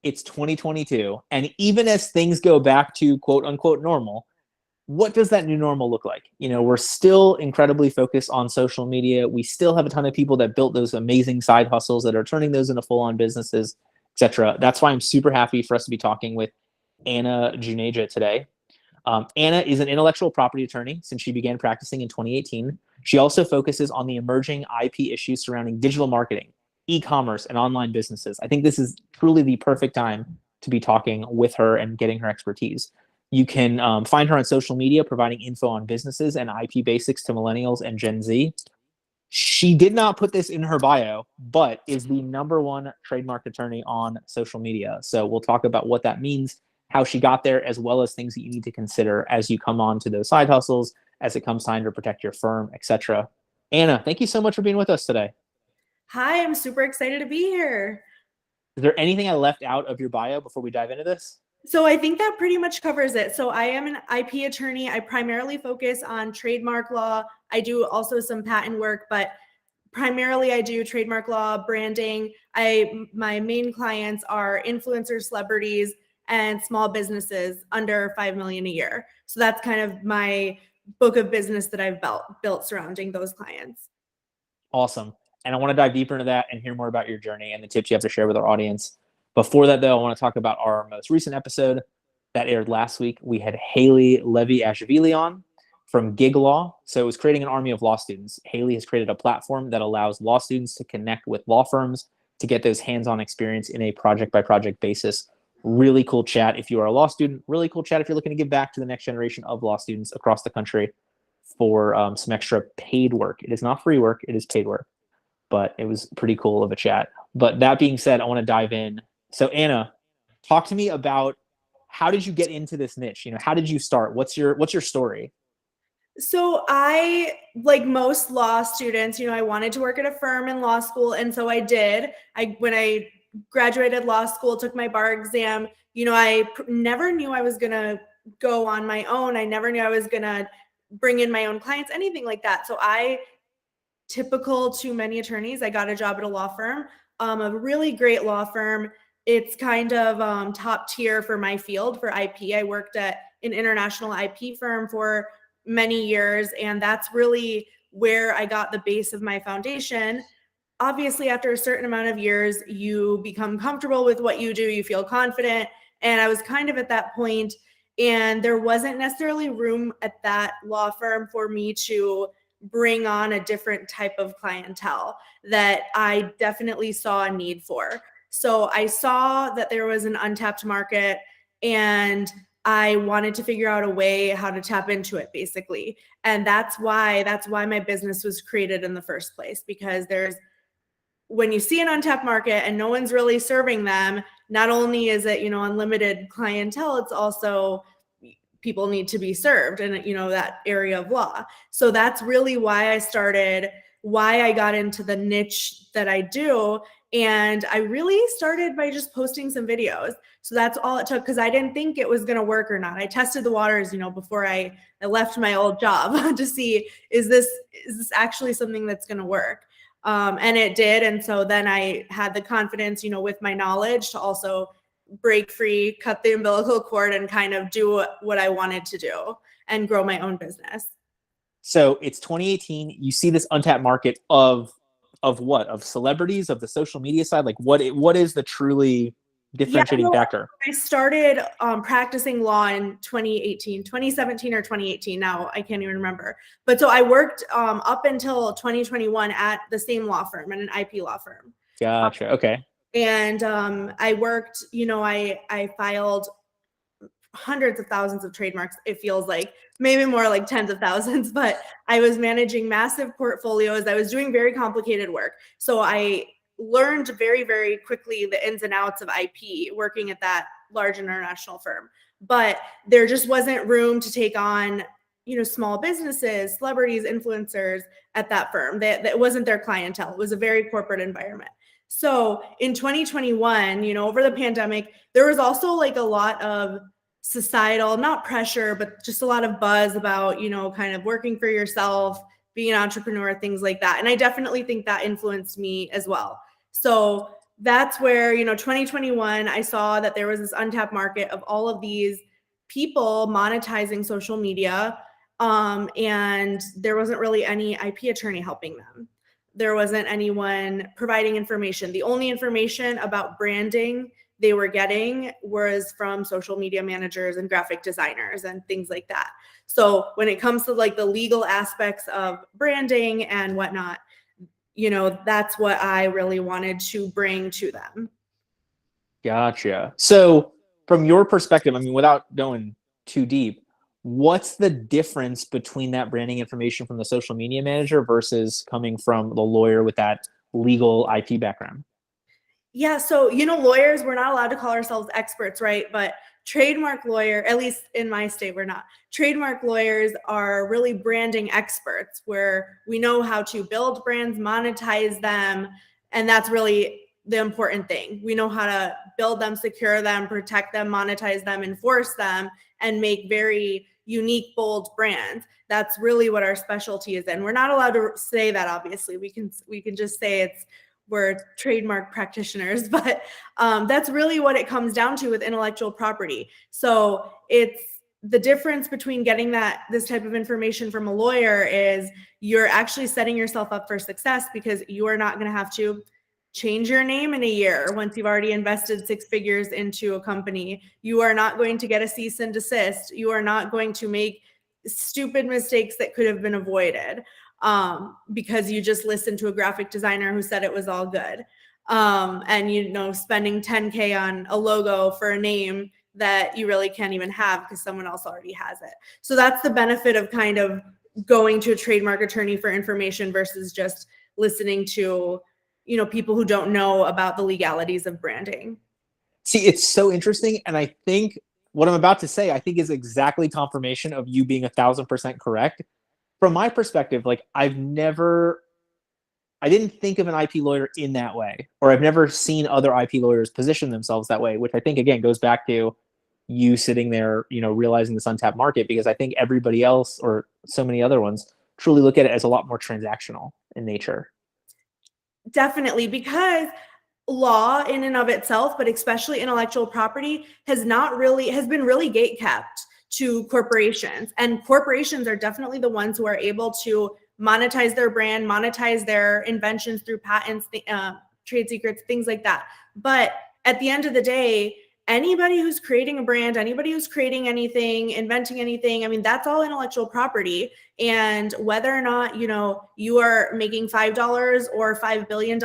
It's 2022. And even as things go back to quote unquote normal, what does that new normal look like? We're still incredibly focused on social media. We still have a ton of people that built those amazing side hustles that are turning those into full-on businesses, etc. That's why I'm super happy for us to be talking with Ana Juneja today. Ana is an intellectual property attorney since she began practicing in 2018. She also focuses on the emerging IP issues surrounding digital marketing, e-commerce, and online businesses. I think this is truly the perfect time to be talking with her and getting her expertise. You can find her on social media, providing info on businesses and IP basics to millennials and Gen Z. She did not put this in her bio, but is the #1 trademark attorney on social media. So we'll talk about what that means, how she got there, as well as things that you need to consider as you come on to those side hustles, as it comes time to protect your firm, etc. Ana, thank you so much for being with us today. Hi, I'm super excited to be here. Is there anything I left out of your bio before we dive into this? So I think that pretty much covers it. So I am an IP attorney. I primarily focus on trademark law. I do also some patent work, but primarily I do trademark law, branding. My main clients are influencers, celebrities, and small businesses under 5 million a year. So that's kind of my book of business that I've built surrounding those clients. Awesome. And I want to dive deeper into that and hear more about your journey and the tips you have to share with our audience. Before that, though, I want to talk about our most recent episode that aired last week. We had Haley Levy-Ashvili on from Gig Law. So it was creating an army of law students. Haley has created a platform that allows law students to connect with law firms to get those hands-on experience in a project-by-project basis. Really cool chat if you are a law student. Really cool chat if you're looking to give back to the next generation of law students across the country for some extra paid work. It is not free work. It is paid work. But it was pretty cool of a chat. But that being said, I want to dive in. So Ana, talk to me about how did you get into this niche? How did you start? What's your story? So I, like most law students, I wanted to work at a firm in law school. And so I did. When I graduated law school, took my bar exam, I never knew I was going to go on my own. I never knew I was going to bring in my own clients, anything like that. So typical to many attorneys, I got a job at a law firm, a really great law firm. It's kind of top tier for my field for IP. I worked at an international IP firm for many years, and that's really where I got the base of my foundation. Obviously, after a certain amount of years, you become comfortable with what you do, you feel confident, and I was kind of at that point, and there wasn't necessarily room at that law firm for me to bring on a different type of clientele that I definitely saw a need for. So I saw that there was an untapped market, and I wanted to figure out a way how to tap into it, basically. And that's why my business was created in the first place, because when you see an untapped market and no one's really serving them, not only is it, unlimited clientele, it's also people need to be served in, that area of law. So that's really why I got into the niche that I do. And I really started by just posting some videos. So that's all it took, because I didn't think it was going to work or not. I tested the waters, before I left my old job to see, is this actually something that's going to work? And it did. And so then I had the confidence, with my knowledge to also break free, cut the umbilical cord, and kind of do what I wanted to do and grow my own business. So it's 2018. You see this untapped market of what? Of celebrities, of the social media side? Like what is the truly differentiating factor? I started practicing law in 2017 or 2018. Now I can't even remember. But so I worked up until 2021 at the same law firm, at an IP law firm. Gotcha. Okay. And I worked, I filed hundreds of thousands of trademarks. It feels like maybe more like tens of thousands, but I was managing massive portfolios. I was doing very complicated work. So I learned very, very quickly the ins and outs of IP working at that large international firm. But there just wasn't room to take on, small businesses, celebrities, influencers at that firm. That wasn't their clientele. It was a very corporate environment. So in 2021, over the pandemic, there was also like a lot of societal, not pressure, but just a lot of buzz about, kind of working for yourself, being an entrepreneur, things like that. And I definitely think that influenced me as well. So that's where, 2021, I saw that there was this untapped market of all of these people monetizing social media. And there wasn't really any IP attorney helping them. There wasn't anyone providing information. The only information about branding they were getting was from social media managers and graphic designers and things like that. So when it comes to like the legal aspects of branding and whatnot, that's what I really wanted to bring to them. Gotcha. So from your perspective, I mean, without going too deep, what's the difference between that branding information from the social media manager versus coming from the lawyer with that legal IP background? Yeah, so lawyers, we're not allowed to call ourselves experts, right? But trademark lawyer, at least in my state, we're not. Trademark lawyers are really branding experts where we know how to build brands, monetize them, and that's really the important thing. We know how to build them, secure them, protect them, monetize them, enforce them, and make very unique, bold brands. That's really what our specialty is in. We're not allowed to say that, obviously. We can just say we're trademark practitioners, but that's really what it comes down to with intellectual property. So it's the difference between getting this type of information from a lawyer is you're actually setting yourself up for success because you are not going to have to change your name in a year once you've already invested 6 figures into a company. You are not going to get a cease and desist. You are not going to make stupid mistakes that could have been avoided because you just listened to a graphic designer who said it was all good. And, spending $10K on a logo for a name that you really can't even have because someone else already has it. So that's the benefit of kind of going to a trademark attorney for information versus just listening to people who don't know about the legalities of branding. See, it's so interesting. And I think what I'm about to say, I think is exactly confirmation of you being 1,000% correct. From my perspective, like I didn't think of an IP lawyer in that way, or I've never seen other IP lawyers position themselves that way, which I think, again, goes back to you sitting there, realizing this untapped market, because I think everybody else or so many other ones truly look at it as a lot more transactional in nature. Definitely, because law in and of itself, but especially intellectual property, has been really gatekept to corporations. And corporations are definitely the ones who are able to monetize their brand, monetize their inventions through patents, trade secrets, things like that. But at the end of the day, anybody who's creating a brand, anybody who's creating anything, inventing anything, I mean, that's all intellectual property. And whether or not, you are making $5 or $5 billion,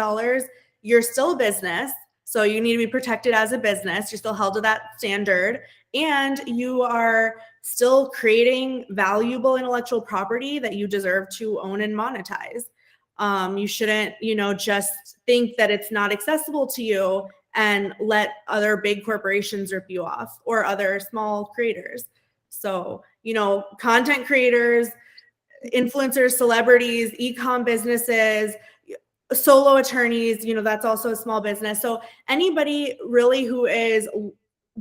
you're still a business. So you need to be protected as a business. You're still held to that standard. And you are still creating valuable intellectual property that you deserve to own and monetize. You shouldn't, just think that it's not accessible to you and let other big corporations rip you off or other small creators. So, content creators, influencers, celebrities, e-com businesses, solo attorneys, that's also a small business. So anybody really who is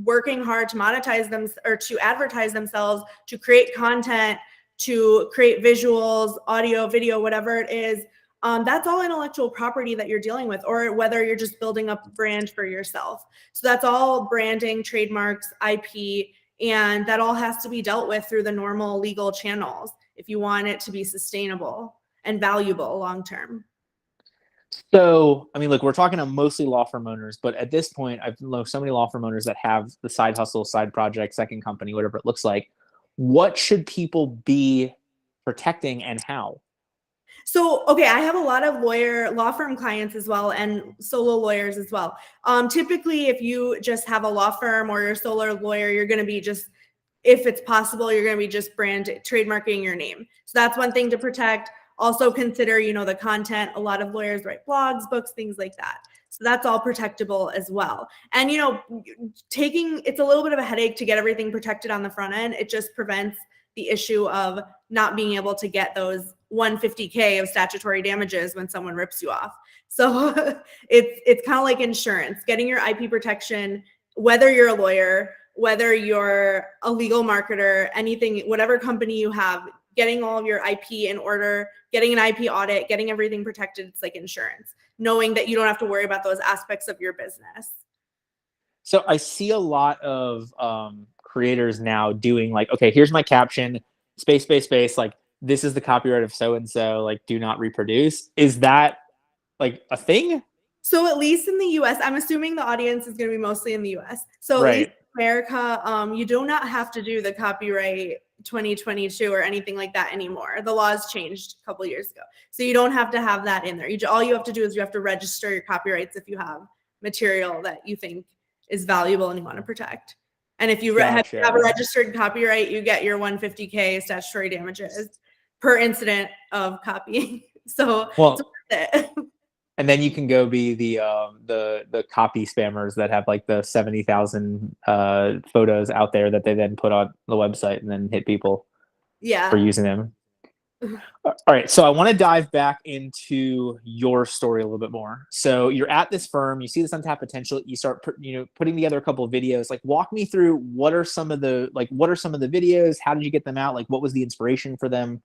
working hard to monetize them or to advertise themselves, to create content, to create visuals, audio, video, whatever it is, that's all intellectual property that you're dealing with, or whether you're just building up a brand for yourself. So that's all branding, trademarks, IP, and that all has to be dealt with through the normal legal channels if you want it to be sustainable and valuable long-term. So, I mean, look, we're talking to mostly law firm owners, but at this point, I've known so many law firm owners that have the side hustle, side project, second company, whatever it looks like. What should people be protecting and how? So, okay, I have a lot of law firm clients as well, and solo lawyers as well. Typically, if you just have a law firm or you're a solo lawyer, you're going to be just, if it's possible, you're going to be just trademarking your name. So that's one thing to protect. Also consider, the content. A lot of lawyers write blogs, books, things like that. So that's all protectable as well. And, it's a little bit of a headache to get everything protected on the front end. It just prevents the issue of not being able to get those $150K of statutory damages when someone rips you off. So it's kind of like insurance, getting your IP protection, whether you're a lawyer, whether you're a legal marketer, anything, whatever company you have, getting all of your IP in order, getting an IP audit, getting everything protected. It's like insurance, knowing that you don't have to worry about those aspects of your business. So I see a lot of creators now doing like, okay, here's my caption, space, space, space. Like, this is the copyright of so and so. Like, do not reproduce. Is that like a thing? So at least in the US, I'm assuming the audience is going to be mostly in the US. So at least in America, you do not have to do the copyright 2022 or anything like that anymore. The laws changed a couple of years ago. So you don't have to have that in there. All you have to do is you have to register your copyrights if you have material that you think is valuable and you want to protect. And if you have a registered copyright, you get your 150K statutory damages per incident of copying. So well, it's worth it. And then you can go be the copy spammers that have like the 70,000 photos out there that they then put on the website and then hit people for using them. All right, so I want to dive back into your story a little bit more. So you're at this firm, you see this untapped potential, you start putting together a couple of videos. Like, walk me through what are some of the videos? How did you get them out? Like, what was the inspiration for them?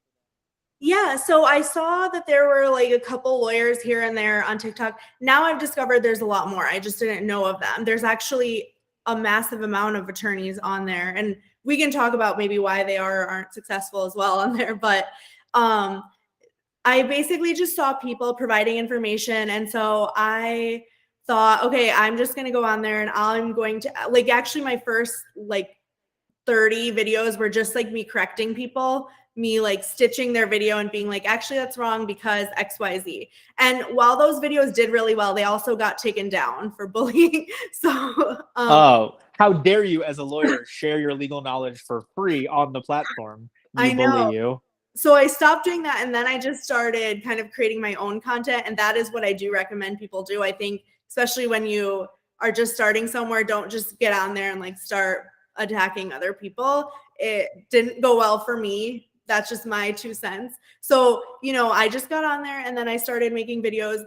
Yeah, so I saw that there were like a couple lawyers here and there on TikTok. Now I've discovered there's a lot more. I just didn't know of them. There's actually a massive amount of attorneys on there, and we can talk about maybe why they are or aren't successful as well on there. But I basically just saw people providing information, and so I thought, okay, I'm just going to go on there and I'm going to like, actually my first like 30 videos were just like me correcting people, me like stitching their video and being like, actually that's wrong because XYZ. And while those videos did really well, they also got taken down for bullying. So oh, how dare you as a lawyer share your legal knowledge for free on the platform? I know. So I stopped doing that, and then I just started kind of creating my own content, and that is what I do recommend people do. I think especially when you are just starting somewhere, don't just get on there and like start attacking other people. It didn't go well for me. That's just my 2 cents. So, I just got on there and then I started making videos.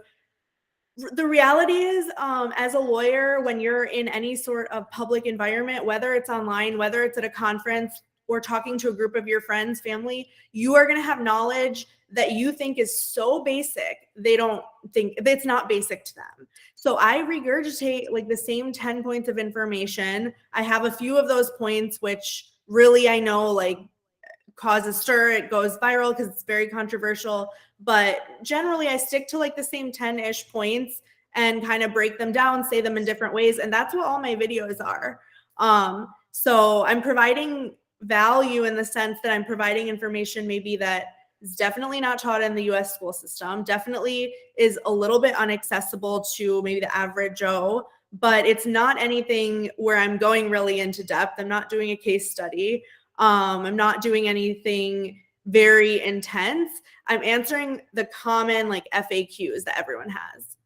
The reality is, as a lawyer, when you're in any sort of public environment, whether it's online, whether it's at a conference or talking to a group of your friends, family, you are going to have knowledge that you think is so basic, they don't think it's not basic to them. So I regurgitate like the same 10 points of information. I have a few of those points, which really I know like cause a stir, it goes viral because it's very controversial, but generally I stick to like the same 10-ish points and kind of break them down, say them in different ways, and that's what all my videos are. So I'm providing value in the sense that I'm providing information maybe that is definitely not taught in the US school system, definitely is a little bit inaccessible to maybe the average Joe, but it's not anything where I'm going really into depth. I'm not doing a case study. I'm not doing anything very intense. I'm answering the common like FAQs that everyone has.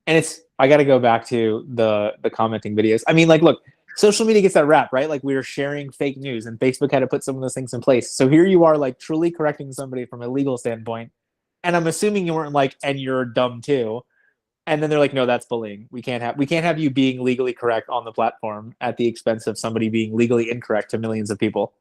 And I got to go back to the commenting videos. I mean, like, look, social media gets that rap, right? Like, we were sharing fake news and Facebook had to put some of those things in place. So here you are like truly correcting somebody from a legal standpoint. And I'm assuming you weren't like, and you're dumb too. And then they're like, no, that's bullying. We can't have you being legally correct on the platform at the expense of somebody being legally incorrect to millions of people.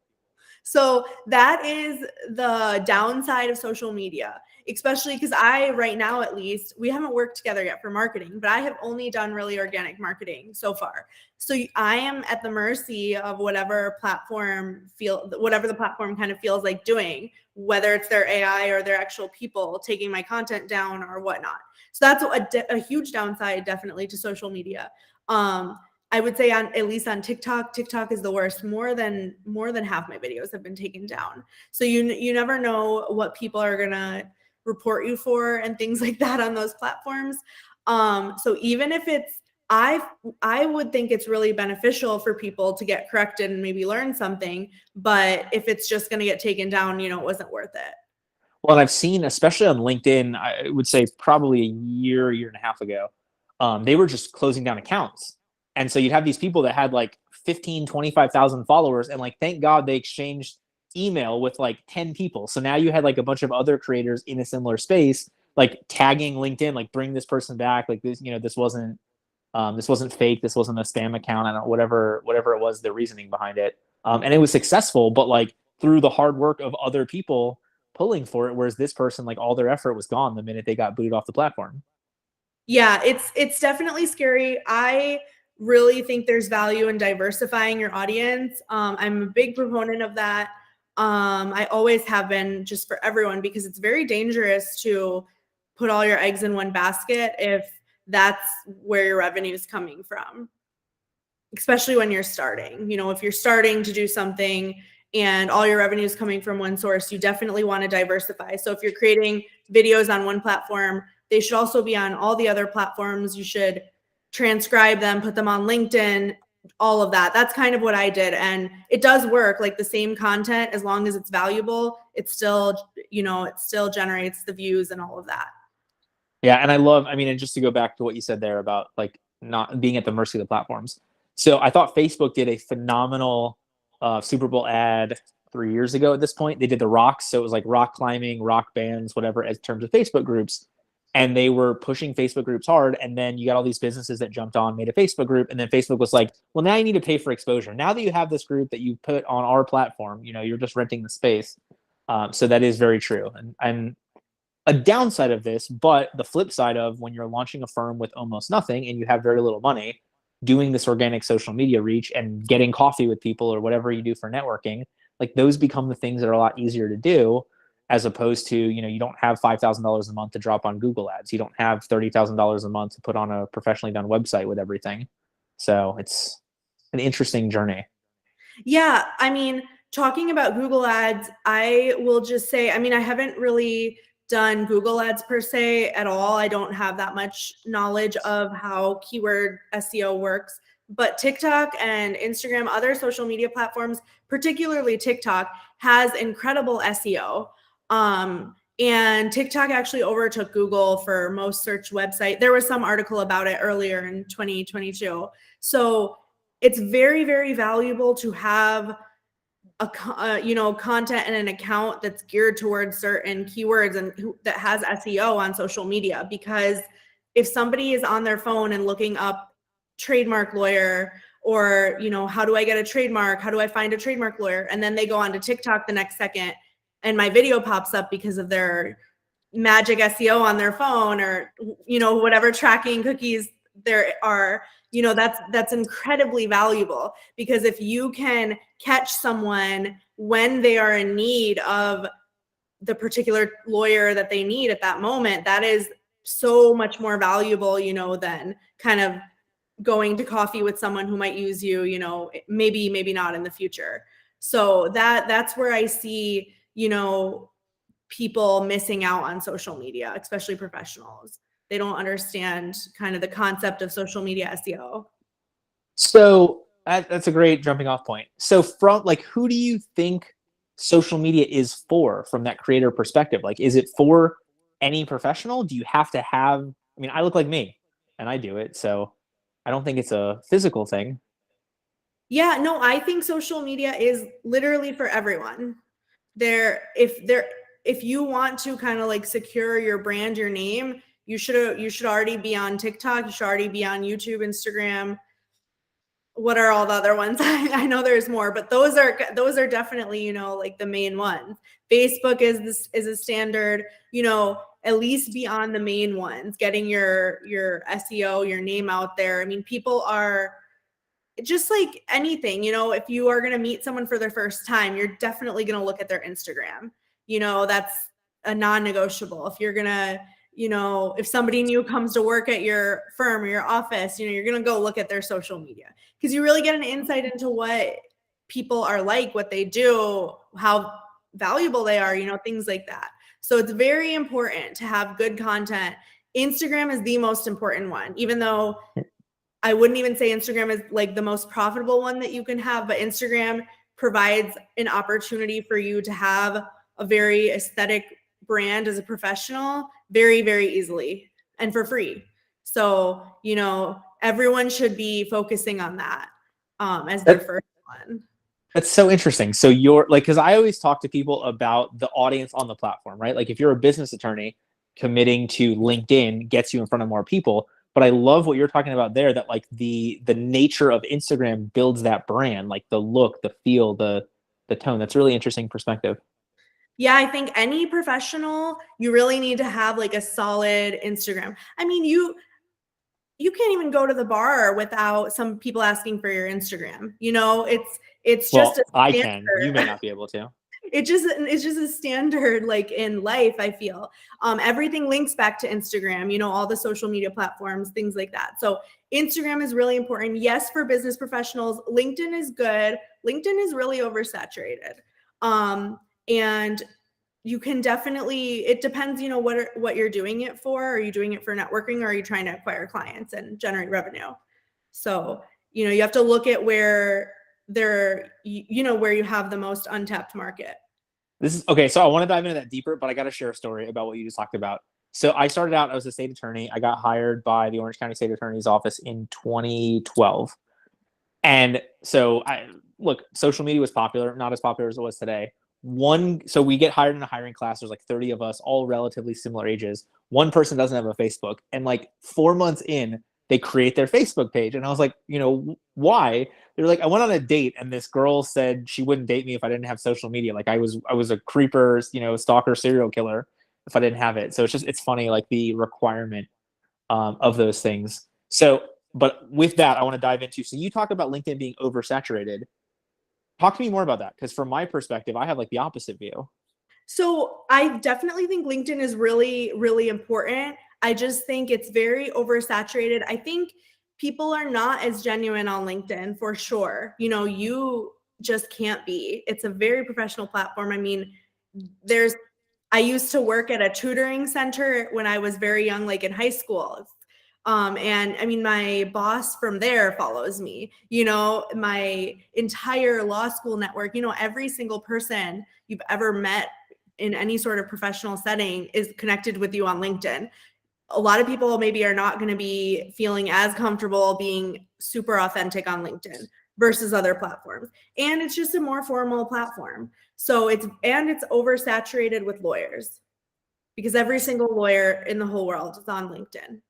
So that is the downside of social media, especially because right now at least, we haven't worked together yet for marketing, but I have only done really organic marketing so far. So I am at the mercy of whatever the platform kind of feels like doing, whether it's their AI or their actual people taking my content down or whatnot. So that's a huge downside definitely to social media. I would say at least on TikTok is the worst. More than half my videos have been taken down. So you never know what people are gonna report you for and things like that on those platforms. So even if I would think it's really beneficial for people to get corrected and maybe learn something, but if it's just gonna get taken down, it wasn't worth it. Well, and I've seen, especially on LinkedIn, I would say probably a year and a half ago, they were just closing down accounts. And so you'd have these people that had like 15, 25,000 followers. And like, thank God they exchanged email with like 10 people. So now you had like a bunch of other creators in a similar space, like tagging LinkedIn, like bring this person back. Like this, this wasn't fake. This wasn't a spam account. I don't know, whatever it was, the reasoning behind it. And it was successful, but like through the hard work of other people pulling for it, whereas this person, like, all their effort was gone the minute they got booted off the platform. Yeah, it's definitely scary. I really think there's value in diversifying your audience. I'm a big proponent of that. I always have been, just for everyone, because it's very dangerous to put all your eggs in one basket if that's where your revenue is coming from, especially when you're starting. If you're starting to do something and all your revenue is coming from one source, you definitely want to diversify. So if you're creating videos on one platform, they should also be on all the other platforms. You should transcribe them, put them on LinkedIn, all of that. That's kind of what I did. And it does work. Like, the same content, as long as it's valuable, it still generates the views and all of that. Yeah, and I mean, and just to go back to what you said there about, like, not being at the mercy of the platforms. So I thought Facebook did a phenomenal Super Bowl ad 3 years ago at this point. They did the rocks. So it was like rock climbing, rock bands, whatever, as terms of Facebook groups. And they were pushing Facebook groups hard. And then you got all these businesses that jumped on, made a Facebook group. And then Facebook was like, well, now you need to pay for exposure. Now that you have this group that you put on our platform, you're just renting the space. So that is very true. And a downside of this, but the flip side of, when you're launching a firm with almost nothing and you have very little money, doing this organic social media reach and getting coffee with people or whatever you do for networking, like, those become the things that are a lot easier to do, as opposed to, you don't have $5,000 a month to drop on Google ads. You don't have $30,000 a month to put on a professionally done website with everything. So it's an interesting journey. Yeah, I mean, talking about Google ads, I will just say, I mean, I haven't really done Google ads per se at all. I don't have that much knowledge of how keyword SEO works, but TikTok and Instagram, other social media platforms, particularly TikTok, has incredible SEO. And TikTok actually overtook Google for most search website. There was some article about it earlier in 2022. So it's very, very valuable to have content and an account that's geared towards certain keywords and that has SEO on social media. Because if somebody is on their phone and looking up trademark lawyer, or, how do I get a trademark? How do I find a trademark lawyer? And then they go on to TikTok the next second and my video pops up because of their magic SEO on their phone, or, whatever tracking cookies there are, that's incredibly valuable. Because if you can catch someone when they are in need of the particular lawyer that they need at that moment, that is so much more valuable, than kind of going to coffee with someone who might use you, maybe not in the future. So that's where I see, people missing out on social media, especially professionals. They don't understand kind of the concept of social media SEO. So that's a great jumping off point. So, from, like, who do you think social media is for, from that creator perspective? Like, is it for any professional? Do you have to have, I mean, I look like me and I do it. So I don't think it's a physical thing. Yeah, no, I think social media is literally for everyone. If you want to kind of like secure your brand, your name, you should already be on TikTok. You should already be on YouTube, Instagram. What are all the other ones? I know there's more, but those are definitely, like the main ones. Facebook is a standard, at least be on the main ones, getting your SEO, your name out there. I mean, people are just like anything, if you are going to meet someone for their first time, you're definitely going to look at their Instagram. That's a non-negotiable. If you're going to, if somebody new comes to work at your firm or your office, you're going to go look at their social media, because you really get an insight into what people are like, what they do, how valuable they are, things like that. So it's very important to have good content. Instagram is the most important one, even though I wouldn't even say Instagram is like the most profitable one that you can have, but Instagram provides an opportunity for you to have a very aesthetic brand as a professional very, very easily and for free. So, everyone should be focusing on that as their first one. That's so interesting. So you're like, because I always talk to people about the audience on the platform, right? Like, if you're a business attorney, committing to LinkedIn gets you in front of more people. But I love what you're talking about there, that like the nature of Instagram builds that brand, like the look, the feel, the the tone. That's a really interesting perspective. Yeah, I think any professional, you really need to have like a solid Instagram. I mean, you can't even go to the bar without some people asking for your Instagram. You know, it's just a Well, I can. You may standard. not be able to. It's just a standard like in life, I feel. Everything links back to Instagram, you know, all the social media platforms, things like that. So Instagram is really important. Yes, for business professionals. LinkedIn is good. LinkedIn is really oversaturated. And you can definitely, it depends, you know, what you're doing it for. Are you doing it for networking, or are you trying to acquire clients and generate revenue? So, you know, you have to look at where you know, where you have the most untapped market. This is okay. So I want to dive into that deeper, but I got to share a story about what you just talked about. So I started out, I was a state attorney. I got hired by the Orange County State Attorney's Office in 2012. And so look, social media was popular, not as popular as it was today. So we get hired in a hiring class. There's like 30 of us, all relatively similar ages. One person doesn't have a Facebook. And like 4 months in, they create their Facebook page. And I was like, you know, why? They're like, I went on a date and this girl said she wouldn't date me if I didn't have social media. Like I was a creeper, you know, stalker, serial killer if I didn't have it. So it's funny, like the requirement of those things. So, but with that, I want to dive into. So you talk about LinkedIn being oversaturated. Talk to me more about that, because from my perspective, I have like the opposite view. So I definitely think LinkedIn is really, really important. I just think it's very oversaturated. I think people are not as genuine on LinkedIn for sure. You know, you just can't be. It's a very professional platform. I mean, I used to work at a tutoring center when I was very young, like in high school. And I mean, my boss from there follows me, you know, my entire law school network, you know, every single person you've ever met in any sort of professional setting is connected with you on LinkedIn. A lot of people maybe are not going to be feeling as comfortable being super authentic on LinkedIn versus other platforms. And it's just a more formal platform. So it's oversaturated with lawyers, because every single lawyer in the whole world is on LinkedIn.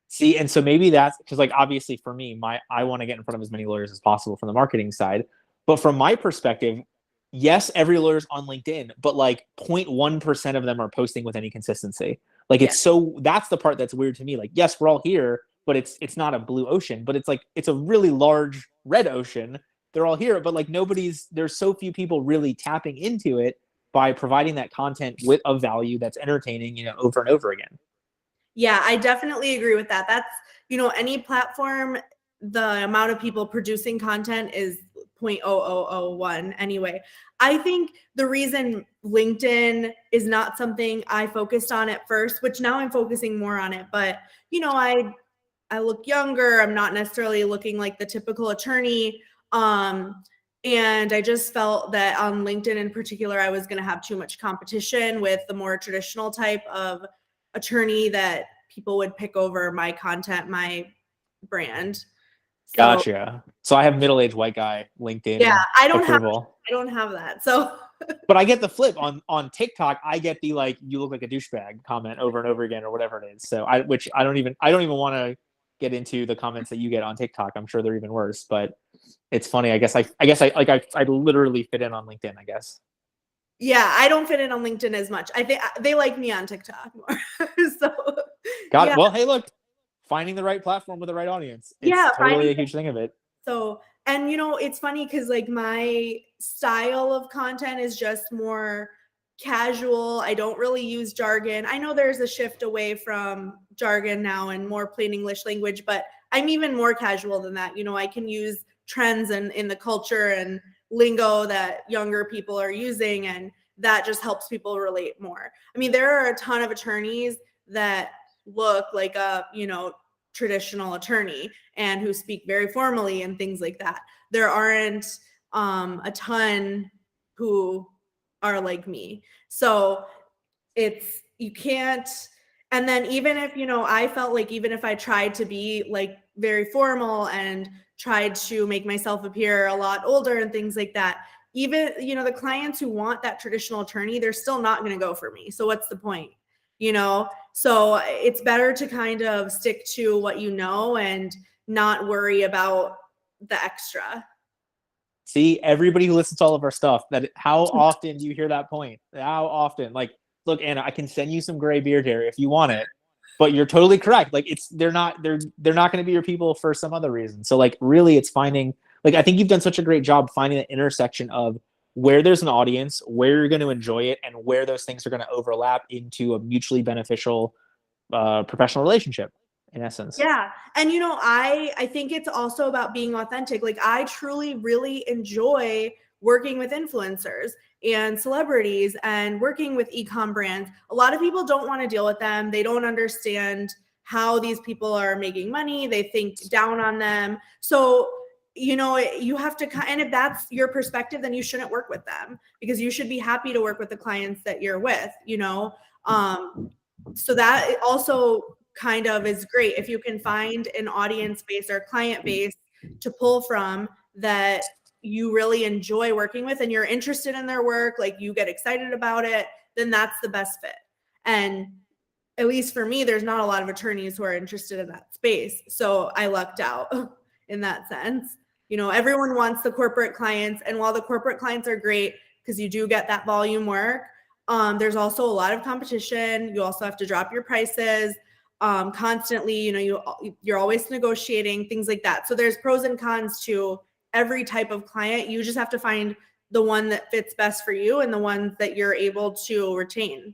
See, and so maybe that's because, like, obviously for me, I want to get in front of as many lawyers as possible from the marketing side. But from my perspective, yes, every lawyer's on LinkedIn, but like 0.1% of them are posting with any consistency. Like Yeah. that's the part that's weird to me. Like, yes, we're all here, but it's not a blue ocean, but it's like it's a really large red ocean. They're all here, but like there's so few people really tapping into it by providing that content with a value that's entertaining, you know, over and over again. Yeah, I definitely agree with that. That's, you know, any platform, the amount of people producing content is 0.0001 anyway. I think the reason LinkedIn is not something I focused on at first, which now I'm focusing more on it, but you know, I look younger. I'm not necessarily looking like the typical attorney. And I just felt that on LinkedIn in particular, I was going to have too much competition with the more traditional type of attorney that people would pick over my content, my brand. So Gotcha. So I have middle-aged white guy yeah, LinkedIn I don't have approval. that. So But I get the flip on TikTok. I get the like you look like a douchebag comment over and over again or whatever it is. So I don't even want to get into the comments that you get on TikTok. I'm sure they're even worse. But it's funny. I literally fit in on LinkedIn, I guess. yeah, I don't fit in on LinkedIn as much. I think they like me on TikTok more. So Got yeah, it. Well, hey, look, finding the right platform with the right audience. It's yeah, totally finding a huge thing of it. so, and you know, it's funny because like my style of content is just more casual. I don't really use jargon. I know there's a shift away from jargon now and more plain English language, but I'm even more casual than that. You know, I can use trends and in the culture and lingo that younger people are using, and that just helps people relate more. I mean, there are a ton of attorneys that look like a, you know, traditional attorney and who speak very formally and things like that. There aren't a ton who are like me. So you can't, and then even if, you know, I felt like even if I tried to be like very formal and tried to make myself appear a lot older and things like that, even, you know, the clients who want that traditional attorney, they're still not going to go for me. So what's the point? You know, so it's better to kind of stick to what you know and not worry about the extra. See, everybody who listens to all of our stuff, how often do you hear that point? How often? Like, look, Anna, I can send you some gray beard hair if you want it, but you're totally correct. Like, they're not going to be your people for some other reason. So like, really, it's finding, like, I think you've done such a great job finding the intersection of where there's an audience, where you're going to enjoy it, and where those things are going to overlap into a mutually beneficial professional relationship, in essence. Yeah. And I think it's also about being authentic. Like I truly really enjoy working with influencers and celebrities and working with e-com brands. A lot of people don't want to deal with them. They don't understand how these people are making money. They think down on them. So, you have to and if that's your perspective, then you shouldn't work with them because you should be happy to work with the clients that you're with, so that also kind of is great if you can find an audience base or client base to pull from that you really enjoy working with and you're interested in their work, like you get excited about it, then that's the best fit. And at least for me, there's not a lot of attorneys who are interested in that space. So I lucked out in that sense. Everyone wants the corporate clients. And while the corporate clients are great because you do get that volume work, there's also a lot of competition. You also have to drop your prices constantly. You're always negotiating, things like that. So there's pros and cons to every type of client. You just have to find the one that fits best for you and the ones that you're able to retain.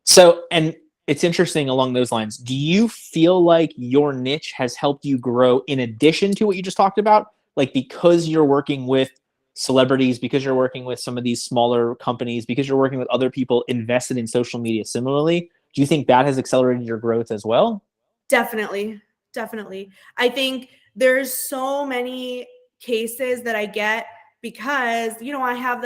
So, and it's interesting along those lines. Do you feel like your niche has helped you grow in addition to what you just talked about? Like because you're working with celebrities, because you're working with some of these smaller companies, because you're working with other people invested in social media similarly, do you think that has accelerated your growth as well? Definitely. I think there's so many cases that I get because, I have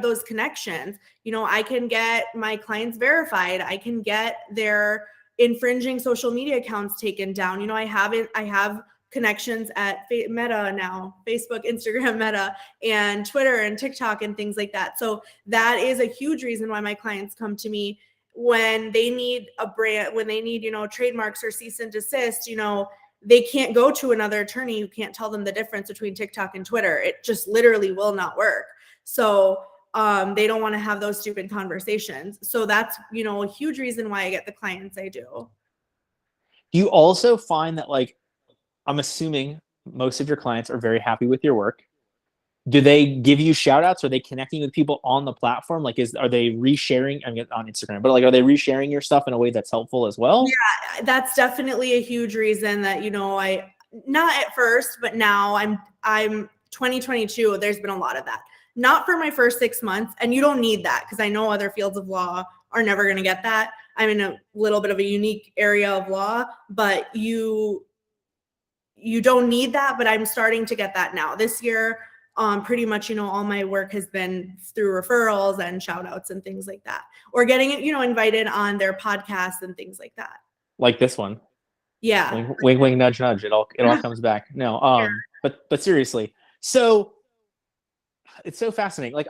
those connections. I can get my clients verified. I can get their infringing social media accounts taken down. I have connections at Meta now, Facebook, Instagram, Meta, and Twitter and TikTok and things like that. So that is a huge reason why my clients come to me when they need a brand, when they need, trademarks or cease and desist, they can't go to another attorney who can't tell them the difference between TikTok and Twitter. It just literally will not work. So they don't want to have those stupid conversations. So that's, a huge reason why I get the clients I do. Do you also find that, like, I'm assuming most of your clients are very happy with your work. Do they give you shout outs? Are they connecting with people on the platform? Like, are they resharing, I mean, on Instagram, but like, are they resharing your stuff in a way that's helpful as well? Yeah, that's definitely a huge reason that, I, not at first, but now I'm 2022. There's been a lot of that, not for my first 6 months. And you don't need that because I know other fields of law are never going to get that. I'm in a little bit of a unique area of law, but you don't need that. But I'm starting to get that now this year. Pretty much, all my work has been through referrals and shout outs and things like that, or getting it, invited on their podcasts and things like that. Like this one. Yeah. Wink, wink, wink, nudge, nudge. It all comes back. No. But seriously. So it's so fascinating. Like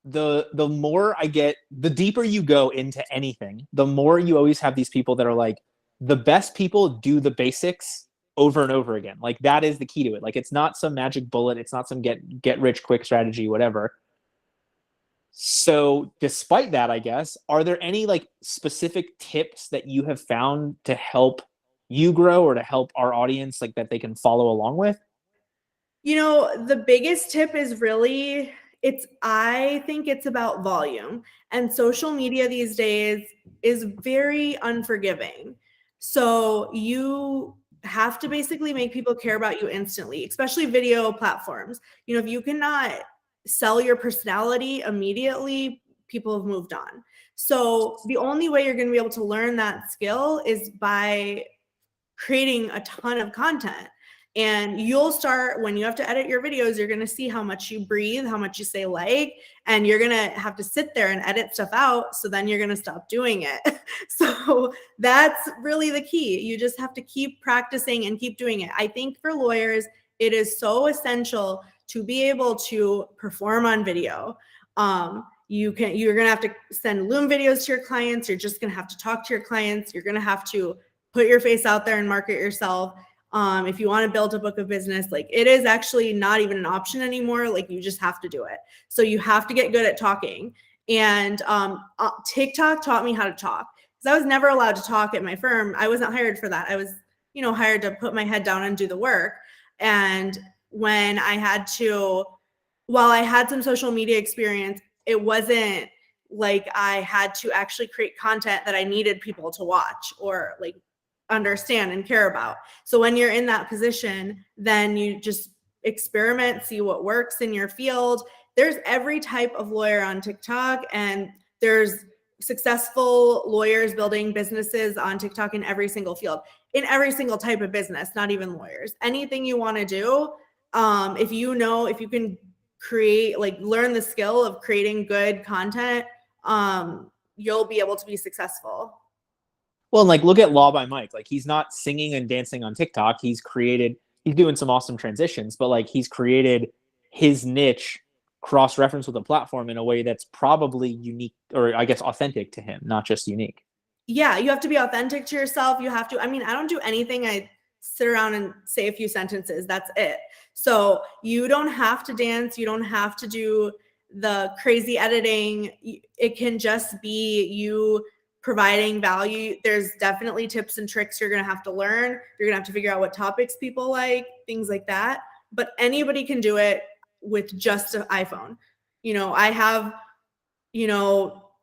the more I get, the deeper you go into anything, the more you always have these people that are like, the best people do the basics over and over again. Like that is the key to it. Like it's not some magic bullet. It's not some get rich quick strategy, whatever. So despite that, I guess, are there any like specific tips that you have found to help you grow or to help our audience, like that they can follow along with? The biggest tip is really, I think it's about volume, and social media these days is very unforgiving. So you have to basically make people care about you instantly, especially video platforms. If you cannot sell your personality immediately, people have moved on. So the only way you're going to be able to learn that skill is by creating a ton of content. And you'll start, when you have to edit your videos, you're going to see how much you breathe, how much you say like, and you're going to have to sit there and edit stuff out. So then you're going to stop doing it. So that's really the key. You just have to keep practicing and keep doing it. I think for lawyers, it is so essential to be able to perform on video. You're going to have to send Loom videos to your clients. You're just going to have to talk to your clients. You're going to have to put your face out there and market yourself. If you want to build a book of business, like it is actually not even an option anymore. Like you just have to do it. So you have to get good at talking. And TikTok taught me how to talk, because I was never allowed to talk at my firm. I wasn't hired for that. I was, hired to put my head down and do the work. And when I had to, while I had some social media experience, it wasn't like I had to actually create content that I needed people to watch or like understand and care about. So when you're in that position, then you just experiment, see what works in your field. There's every type of lawyer on TikTok, and there's successful lawyers building businesses on TikTok in every single field, in every single type of business, not even lawyers. Anything you want to do, if you can create, like learn the skill of creating good content, you'll be able to be successful. Well, and like look at Law by Mike. Like he's not singing and dancing on TikTok. He's doing some awesome transitions, but like he's created his niche cross-reference with a platform in a way that's probably unique, or I guess authentic to him, not just unique. Yeah, you have to be authentic to yourself. You have to, I don't do anything. I sit around and say a few sentences. That's it. So you don't have to dance. You don't have to do the crazy editing. It can just be you providing value. There's definitely tips and tricks you're going to have to learn. You're going to have to figure out what topics people like, things like that. But anybody can do it with just an iPhone.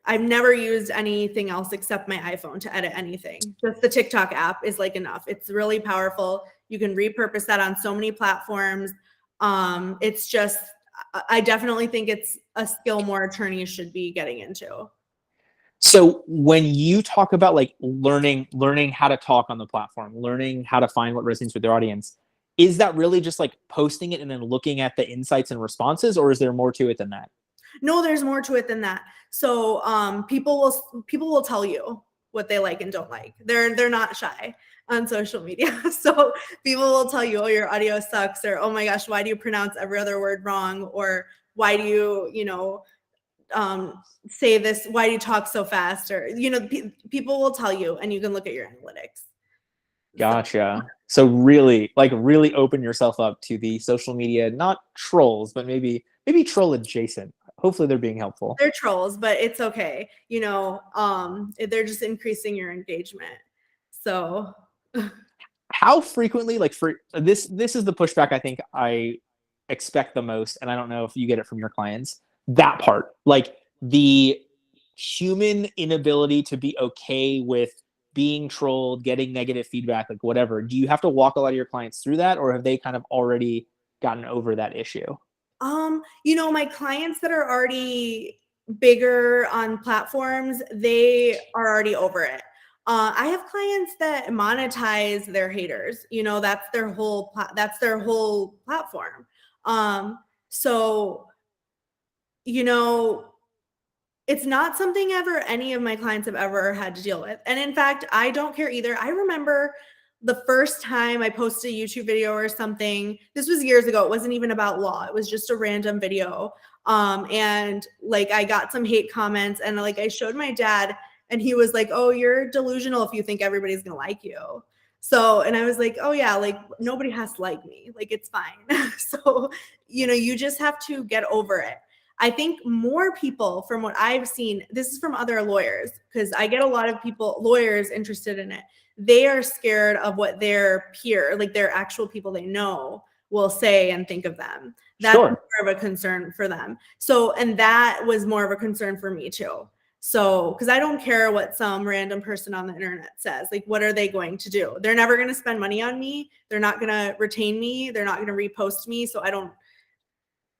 I've never used anything else except my iPhone to edit anything. Just the TikTok app is like enough. It's really powerful. You can repurpose that on so many platforms. It's just, I definitely think it's a skill more attorneys should be getting into. So when you talk about like learning how to talk on the platform, learning how to find what resonates with their audience, is that really just like posting it and then looking at the insights and responses, or is there more to it than that? No, there's more to it than that. So people will tell you what they like and don't like. They're not shy on social media. So people will tell you, oh, your audio sucks, or oh my gosh, why do you pronounce every other word wrong? Or why do you, say this, why do you talk so fast? Or, people will tell you, and you can look at your analytics. Gotcha. So really open yourself up to the social media, not trolls, but maybe troll adjacent. Hopefully they're being helpful. They're trolls, but it's okay. They're just increasing your engagement. So how frequently, like for this is the pushback I think I expect the most, and I don't know if you get it from your clients, that part, like the human inability to be okay with being trolled, getting negative feedback, like whatever. Do you have to walk a lot of your clients through that, or have they kind of already gotten over that issue? My clients that are already bigger on platforms, they are already over it. I have clients that monetize their haters. That's their whole platform. So, it's not something any of my clients have ever had to deal with. And in fact, I don't care either. I remember the first time I posted a YouTube video or something, this was years ago. It wasn't even about law. It was just a random video. And like, I got some hate comments, and like, I showed my dad, and he was like, oh, you're delusional if you think everybody's going to like you. So, and I was like, oh yeah, like nobody has to like me. Like, it's fine. So, you just have to get over it. I think more people, from what I've seen, this is from other lawyers, because I get a lot of lawyers interested in it. They are scared of what their peer, like their actual people they know, will say and think of them. That's Sure. more of a concern for them. So, and that was more of a concern for me too. So, because I don't care what some random person on the internet says. Like, what are they going to do? They're never going to spend money on me. They're not going to retain me. They're not going to repost me. So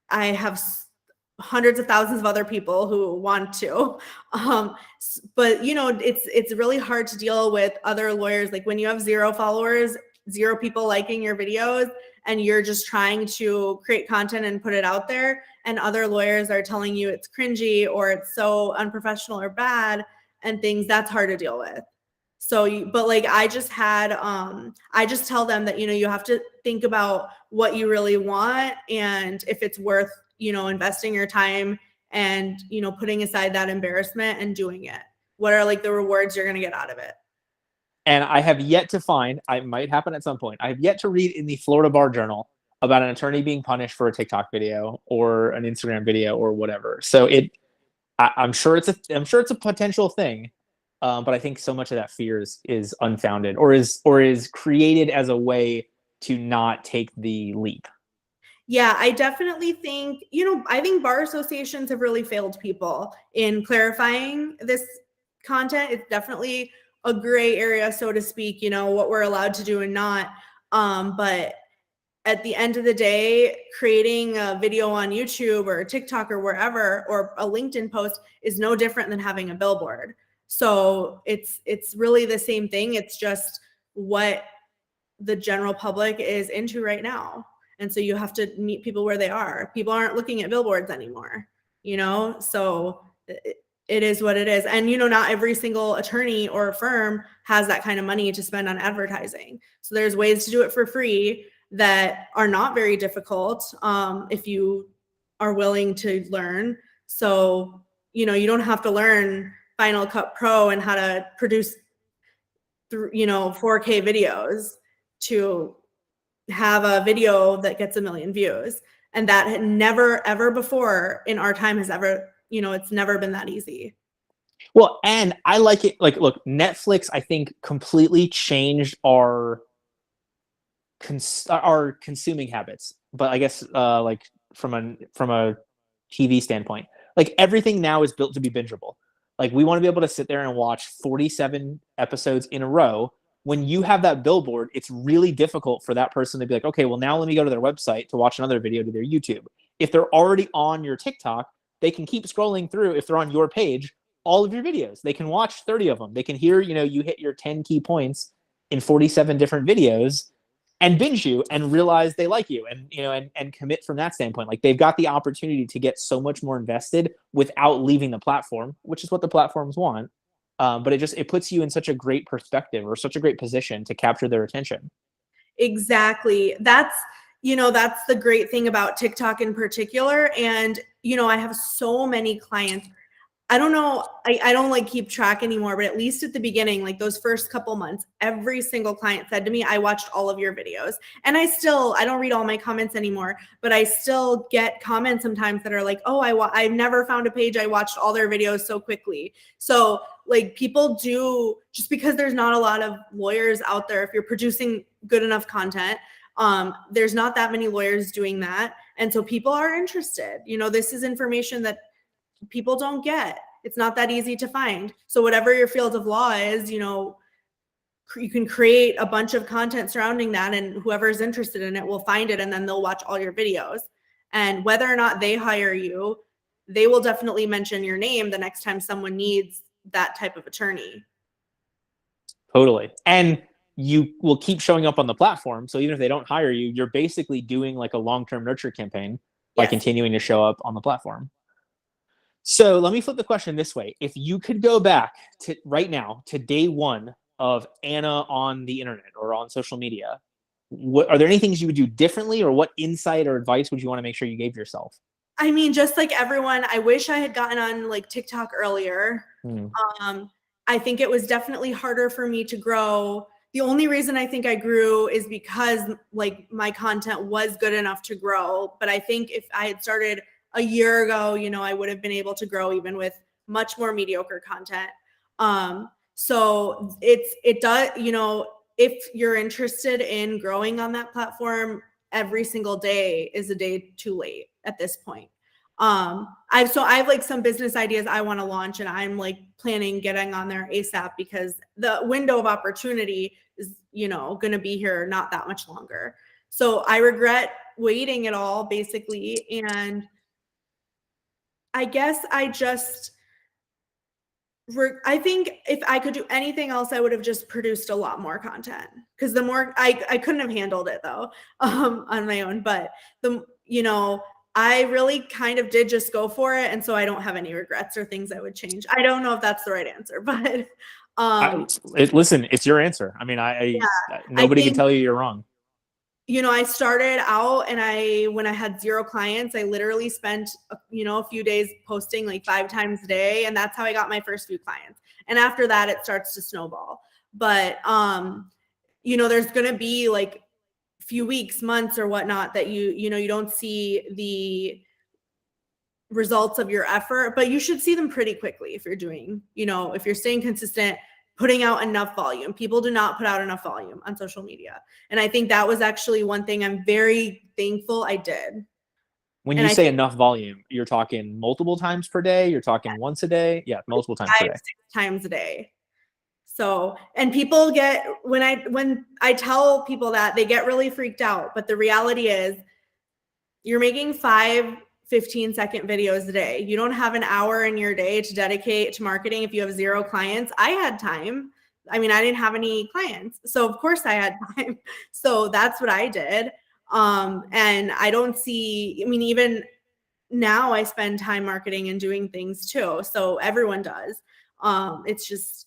I have hundreds of thousands of other people who want to. But it's really hard to deal with other lawyers. Like when you have 0 followers, 0 people liking your videos, and you're just trying to create content and put it out there, and other lawyers are telling you it's cringy or it's so unprofessional or bad and things, that's hard to deal with. So, but like I just tell them that, you have to think about what you really want, and if it's worth, investing your time and, putting aside that embarrassment and doing it. What are like the rewards you're going to get out of it? And I have yet to find, I might happen at some point, I have yet to read in the Florida Bar Journal about an attorney being punished for a TikTok video or an Instagram video or whatever. So I'm sure it's a potential thing, but I think so much of that fear is unfounded, or is created as a way to not take the leap. Yeah, I definitely think, I think bar associations have really failed people in clarifying this content. It's definitely a gray area, so to speak, what we're allowed to do and not. But at the end of the day, creating a video on YouTube or TikTok or wherever, or a LinkedIn post is no different than having a billboard. So it's really the same thing. It's just what the general public is into right now. And so you have to meet people where they are. People aren't looking at billboards anymore, so it is what it is. And, not every single attorney or firm has that kind of money to spend on advertising. So there's ways to do it for free that are not very difficult if you are willing to learn. So, you don't have to learn Final Cut Pro and how to produce 4K videos to have a video that gets 1 million views. And that had never, ever before in our time has ever, it's never been that easy. Well, and I like it. Like, look, Netflix, I think, completely changed our consuming habits. But I guess, like from a TV standpoint, like everything now is built to be bingeable. Like we want to be able to sit there and watch 47 episodes in a row. When you have that billboard, it's really difficult for that person to be like, okay, well, now let me go to their website to watch another video to their YouTube. If they're already on your TikTok, they can keep scrolling through. If they're on your page, all of your videos, they can watch 30 of them. They can hear, you hit your 10 key points in 47 different videos and binge you and realize they like you, and commit from that standpoint. Like they've got the opportunity to get so much more invested without leaving the platform, which is what the platforms want. But it puts you in such a great perspective, or such a great position to capture their attention. Exactly. That's the great thing about TikTok in particular. And, I have so many clients. I don't know. I don't like keep track anymore, but at least at the beginning, like those first couple months, every single client said to me, I watched all of your videos. And I don't read all my comments anymore, but I still get comments sometimes that are like, oh, I've never found a page. I watched all their videos so quickly. So like people do, just because there's not a lot of lawyers out there, if you're producing good enough content, there's not that many lawyers doing that. And so people are interested. This is information that people don't get. It's not that easy to find. So whatever your field of law is, you can create a bunch of content surrounding that, and whoever's interested in it will find it, and then they'll watch all your videos. And whether or not they hire you, they will definitely mention your name the next time someone needs that type of attorney. Totally. And you will keep showing up on the platform. So even if they don't hire you, you're basically doing like a long-term nurture campaign by continuing to show up on the platform. So let me flip the question this way. If you could go back to right now to day one of Ana on the internet or on social media, are there any things you would do differently, or what insight or advice would you want to make sure you gave yourself? I mean, just like everyone, I wish I had gotten on like TikTok earlier. I think it was definitely harder for me to grow. The only reason I think I grew is because like my content was good enough to grow. But I think if I had started a year ago, I would have been able to grow even with much more mediocre content. So it does, if you're interested in growing on that platform, every single day is a day too late at this point. I have like some business ideas I want to launch, and I'm like planning getting on there ASAP, because the window of opportunity is, going to be here not that much longer. So I regret waiting it all basically. And I guess I think if I could do anything else, I would have just produced a lot more content, because the more I couldn't have handled it though, on my own, but I really kind of did just go for it. And so I don't have any regrets or things I would change. I don't know if that's the right answer, but listen, it's your answer. I mean, nobody can tell you you're wrong. I started out, and when I had 0 clients, I literally spent, a few days posting like 5 times a day. And that's how I got my first few clients. And after that, it starts to snowball. but there's going to be like few weeks, months or whatnot that you don't see the results of your effort, but you should see them pretty quickly if you're doing, if you're staying consistent, putting out enough volume. People do not put out enough volume on social media. And I think that was actually one thing I'm very thankful I did. When And you I say think enough volume, you're talking multiple times per day? You're talking once a day? Yeah, multiple times per day. 5-6 times a day. So, and people get, when I tell people that, they get really freaked out. But the reality is you're making 5 15-second videos a day. You don't have an hour in your day to dedicate to marketing if you have 0 clients. I had time. I mean, I didn't have any clients. So of course I had time. So that's what I did. And I don't see, I mean, even now I spend time marketing and doing things too. So everyone does. It's just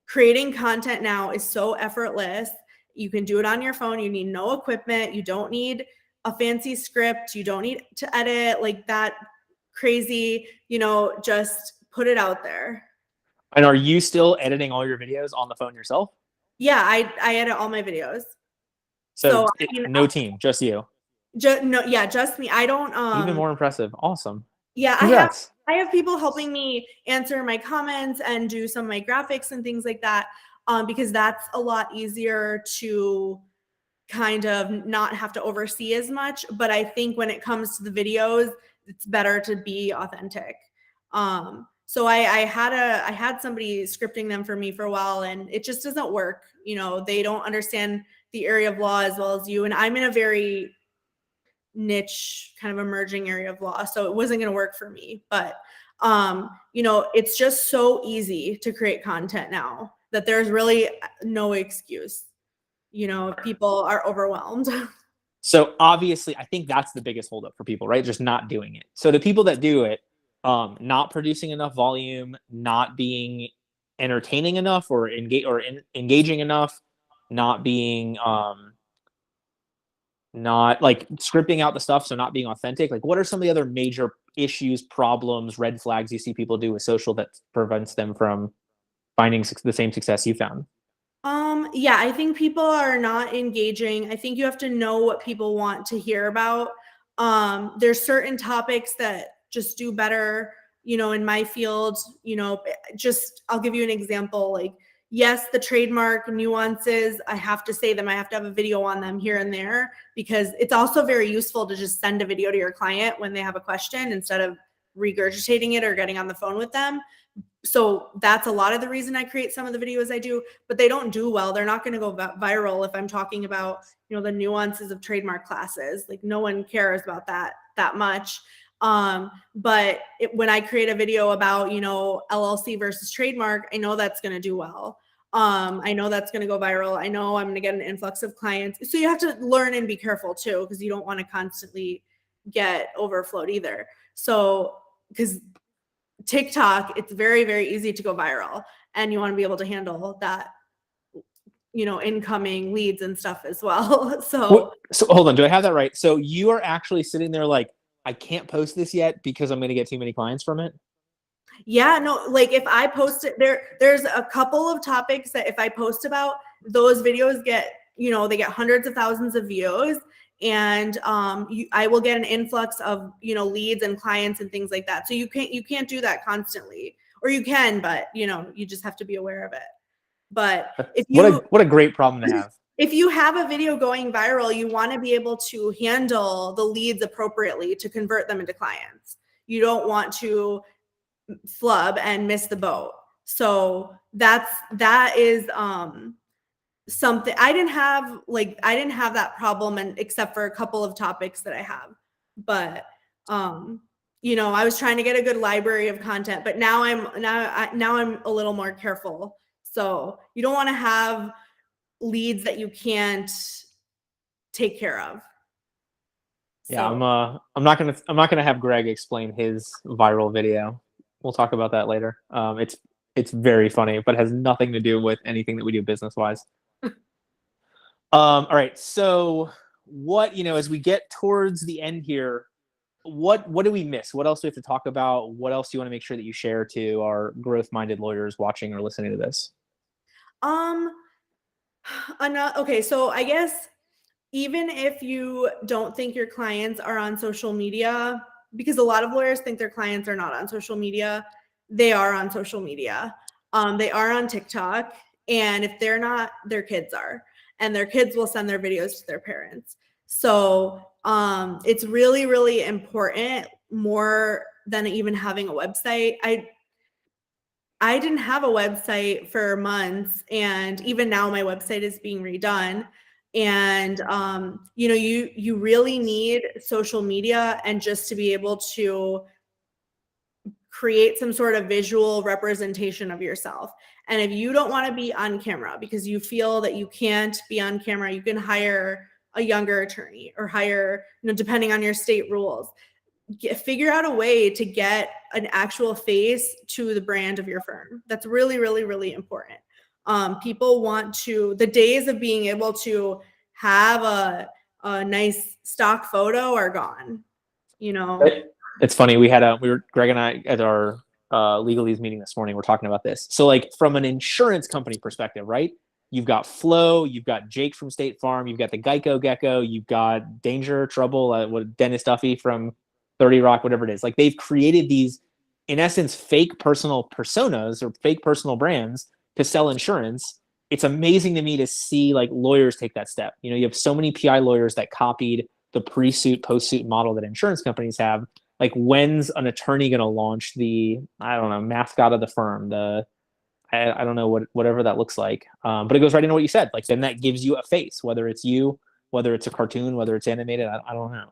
creating content now is so effortless. You can do it on your phone. You need no equipment. You don't need a fancy script. You don't need to edit like that crazy, just put it out there. And are you still editing all your videos on the phone yourself? Yeah, I edit all my videos. So I no team, just you. just me. I don't Even more impressive. Awesome. Yeah, Congrats. I have people helping me answer my comments and do some of my graphics and things like that, because that's a lot easier to kind of not have to oversee as much. But I think when it comes to the videos, it's better to be authentic. So I had somebody scripting them for me for a while, and it just doesn't work. They don't understand the area of law as well as you. And I'm in a very niche kind of emerging area of law, so it wasn't going to work for me. But it's just so easy to create content now that there's really no excuse. People are overwhelmed. So obviously, I think that's the biggest holdup for people, right? Just not doing it. So the people that do it, not producing enough volume, not being entertaining enough or engaging enough, not being not like scripting out the stuff, so not being authentic. Like, what are some of the other major issues, problems, red flags you see people do with social that prevents them from finding the same success you found? Yeah, I think people are not engaging. I think you have to know what people want to hear about. There's certain topics that just do better, in my field, just I'll give you an example. Like, yes, the trademark nuances, I have to say them. I have to have a video on them here and there, because it's also very useful to just send a video to your client when they have a question instead of regurgitating it or getting on the phone with them. So that's a lot of the reason I create some of the videos I do, but they don't do well. They're not going to go viral if I'm talking about, the nuances of trademark classes. Like, no one cares about that much. But when I create a video about, LLC versus trademark, I know that's going to do well. I know that's going to go viral. I know I'm going to get an influx of clients. So you have to learn and be careful too, because you don't want to constantly get overflowed either. So, because TikTok, it's very, very easy to go viral, and you want to be able to handle that, incoming leads and stuff as well. So Hold on, do I have that right? So you are actually sitting there like, I can't post this yet because I'm going to get too many clients from it? yeah, no, like if I post it, there's a couple of topics that if I post about, those videos get, they get hundreds of thousands of views, and I will get an influx of, leads and clients and things like that. So you can't do that constantly, or you can, but you just have to be aware of it. But if you what a great problem to have. If you have a video going viral, you want to be able to handle the leads appropriately to convert them into clients. You don't want to flub and miss the boat. So that is something I didn't have that problem, and except for a couple of topics that I have. But I was trying to get a good library of content, but now I'm a little more careful. So you don't want to have leads that you can't take care of. Yeah, I'm not gonna have Greg explain his viral video. We'll talk about that later. It's very funny, but has nothing to do with anything that we do business wise. All right, so what, as we get towards the end here, what do we miss? What else do we have to talk about? What else do you want to make sure that you share to our growth minded lawyers watching or listening to this? Um, okay, so I guess even if you don't think your clients are on social media, because a lot of lawyers think their clients are not on social media, they are on social media. They are on TikTok, and if they're not, their kids are, and their kids will send their videos to their parents. So it's really, really important, more than even having a website. I didn't have a website for months, and even now my website is being redone. And you really need social media, and just to be able to create some sort of visual representation of yourself. And if you don't want to be on camera because you feel that you can't be on camera, you can hire a younger attorney, or hire, depending on your state rules, figure out a way to get an actual face to the brand of your firm. That's really, really, really important. People want the days of being able to have a nice stock photo are gone, It's funny. Greg and I at our legalese meeting this morning, we're talking about this. So like from an insurance company perspective, right? You've got Flo, you've got Jake from State Farm, you've got the Geico Gecko, you've got Danger Trouble, Dennis Duffy from 30 Rock, whatever it is. Like they've created these, in essence, fake personal personas or fake personal brands to sell insurance. It's amazing to me to see like lawyers take that step. You have so many PI lawyers that copied the pre-suit, post-suit model that insurance companies have. Like when's an attorney going to launch the, I don't know, mascot of the firm, I don't know whatever that looks like. But it goes right into what you said. Like then that gives you a face, whether it's you, whether it's a cartoon, whether it's animated. I don't know.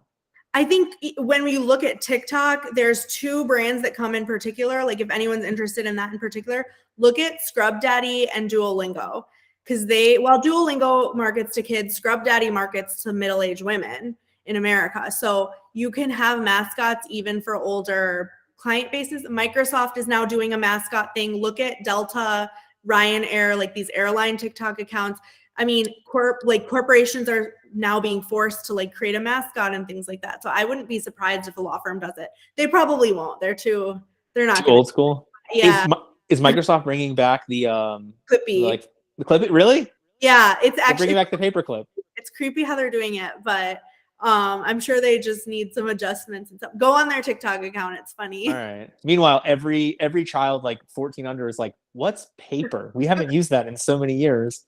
I think when we look at TikTok, there's two brands that come in particular. Like if anyone's interested in that in particular, look at Scrub Daddy and Duolingo, because while Duolingo markets to kids, Scrub Daddy markets to middle-aged women in America. So you can have mascots even for older client bases. Microsoft is now doing a mascot thing. Look at Delta, Ryanair, like these airline TikTok accounts. I mean, corporations are now being forced to like create a mascot and things like that. So I wouldn't be surprised if a law firm does it. They probably won't. They're not too old school. Yeah. Is Microsoft bringing back the Clippy? Like the Clippy? Really? Yeah, it's actually they're bringing back the paperclip. It's creepy how they're doing it, but I'm sure they just need some adjustments and stuff. Go on their TikTok account. It's funny. All right. Meanwhile, every child like 14 under is like, what's paper? We haven't used that in so many years.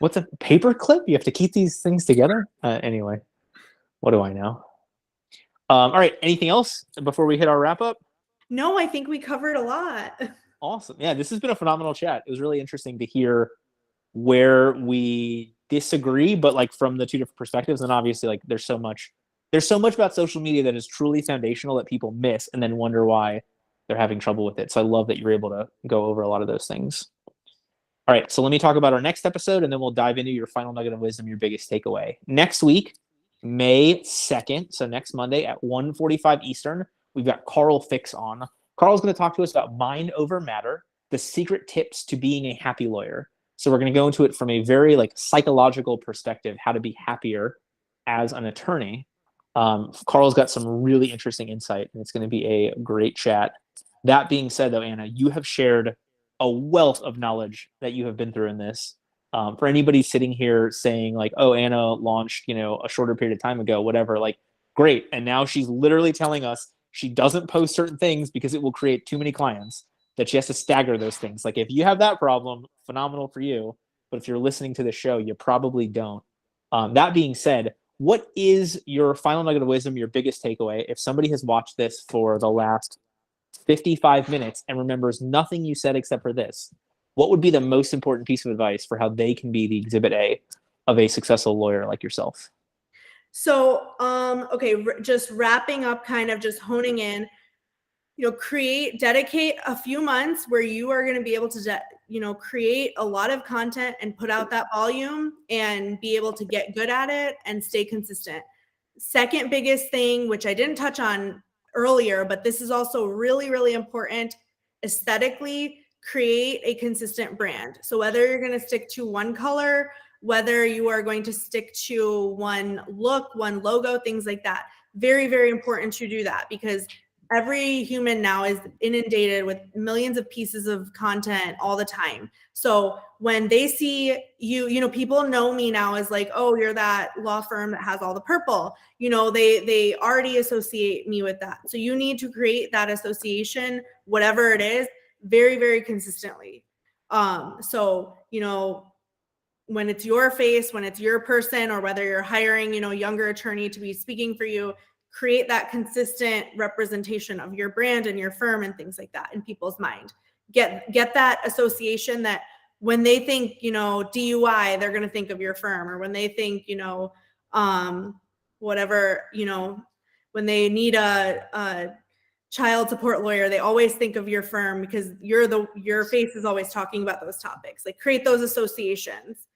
What's a paper clip? You have to keep these things together? Anyway, what do I know? All right. Anything else before we hit our wrap up? No, I think we covered a lot. Awesome. Yeah, this has been a phenomenal chat. It was really interesting to hear where we disagree, but like from the two different perspectives. And obviously, like there's so much about social media that is truly foundational that people miss and then wonder why they're having trouble with it. So I love that you're able to go over a lot of those things. All right, so let me talk about our next episode, and then we'll dive into your final nugget of wisdom, your biggest takeaway. Next week, May 2nd, so next Monday at 1:45 Eastern, we've got Carl Fix on. Carl's going to talk to us about mind over matter, the secret tips to being a happy lawyer. So we're going to go into it from a very like psychological perspective, how to be happier as an attorney. Carl's got some really interesting insight, and it's going to be a great chat. That being said, though, Anna, you have shared a wealth of knowledge that you have been through in this. For anybody sitting here saying like, oh, Anna launched, a shorter period of time ago, whatever, like, great. And now she's literally telling us she doesn't post certain things because it will create too many clients, that she has to stagger those things. Like if you have that problem, phenomenal for you. But if you're listening to the show, you probably don't. That being said, what is your final nugget of wisdom, your biggest takeaway? If somebody has watched this for the last 55 minutes and remembers nothing you said except for this, what would be the most important piece of advice for how they can be the exhibit A of a successful lawyer like yourself? So, okay, just wrapping up, kind of just honing in, dedicate a few months where you are going to be able to, create a lot of content and put out that volume and be able to get good at it and stay consistent. Second biggest thing, which I didn't touch on earlier, but this is also really, really important, aesthetically create a consistent brand. So whether you're going to stick to one color, whether you are going to stick to one look, one logo, things like that. Very, very important to do that, because every human now is inundated with millions of pieces of content all the time. So when they see you, you know, people know me now as like, oh, you're that law firm that has all the purple. You know, they already associate me with that. So you need to create that association, whatever it is, very, very consistently. So, you know, when it's your face, when it's your person, or whether you're hiring, you know, a younger attorney to be speaking for you, create that consistent representation of your brand and your firm and things like that in people's mind. Get that association that when they think, you know, DUI, they're going to think of your firm, or when they think, you know, whatever, you know, when they need a child support lawyer, they always think of your firm because your face is always talking about those topics. Like, create those associations.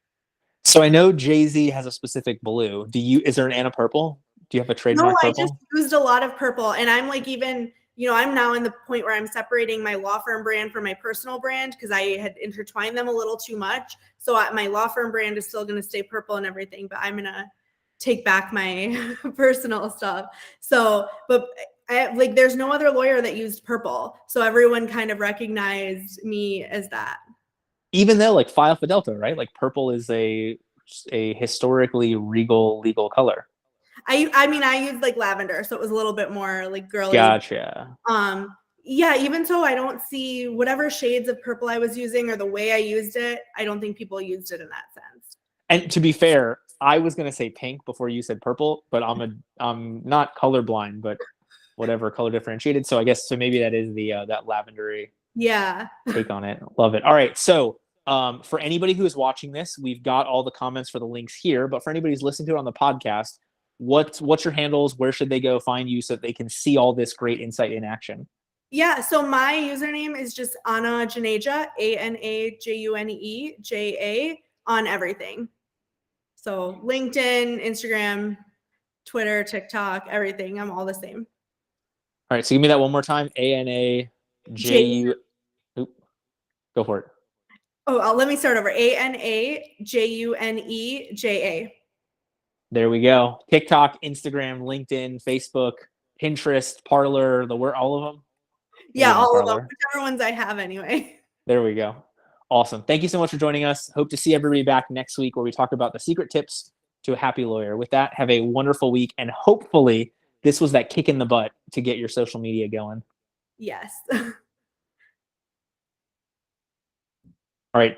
So I know Jay-Z has a specific blue. Is there an Anna purple? Do you have a trademark No, purple? I just used a lot of purple, and I'm like, even, you know, I'm now in the point where I'm separating my law firm brand from my personal brand because I had intertwined them a little too much. So my law firm brand is still going to stay purple and everything, but I'm going to take back my personal stuff. So, but like, there's no other lawyer that used purple. So everyone kind of recognized me as that. Even though, like, Phi Alpha Delta, right? Like, purple is a historically regal legal color. I mean, I used like lavender, so it was a little bit more like girly. Gotcha. Yeah, even so, I don't see whatever shades of purple I was using or the way I used it. I don't think people used it in that sense. And to be fair, I was gonna say pink before you said purple, but I'm not colorblind, but whatever, color differentiated. So I guess maybe that is the that lavendery take on it. Love it. All right, so for anybody who is watching this, we've got all the comments for the links here. But for anybody who's listening to it on the podcast, what's your handles? Where should they go find you so that they can see all this great insight in action? Yeah, so my username is just Ana Juneja, ANAJUNEJA, on everything. So LinkedIn, Instagram, Twitter, TikTok, everything. I'm all the same. All right, so give me that one more time. ANAJU. Go for it. Oh, let me start over. ANAJUNEJA. There we go. TikTok, Instagram, LinkedIn, Facebook, Pinterest, Parler, all of them. Yeah, all of them. Whichever ones I have anyway. There we go. Awesome. Thank you so much for joining us. Hope to see everybody back next week where we talk about the secret tips to a happy lawyer. With that, have a wonderful week. And hopefully this was that kick in the butt to get your social media going. Yes. All right.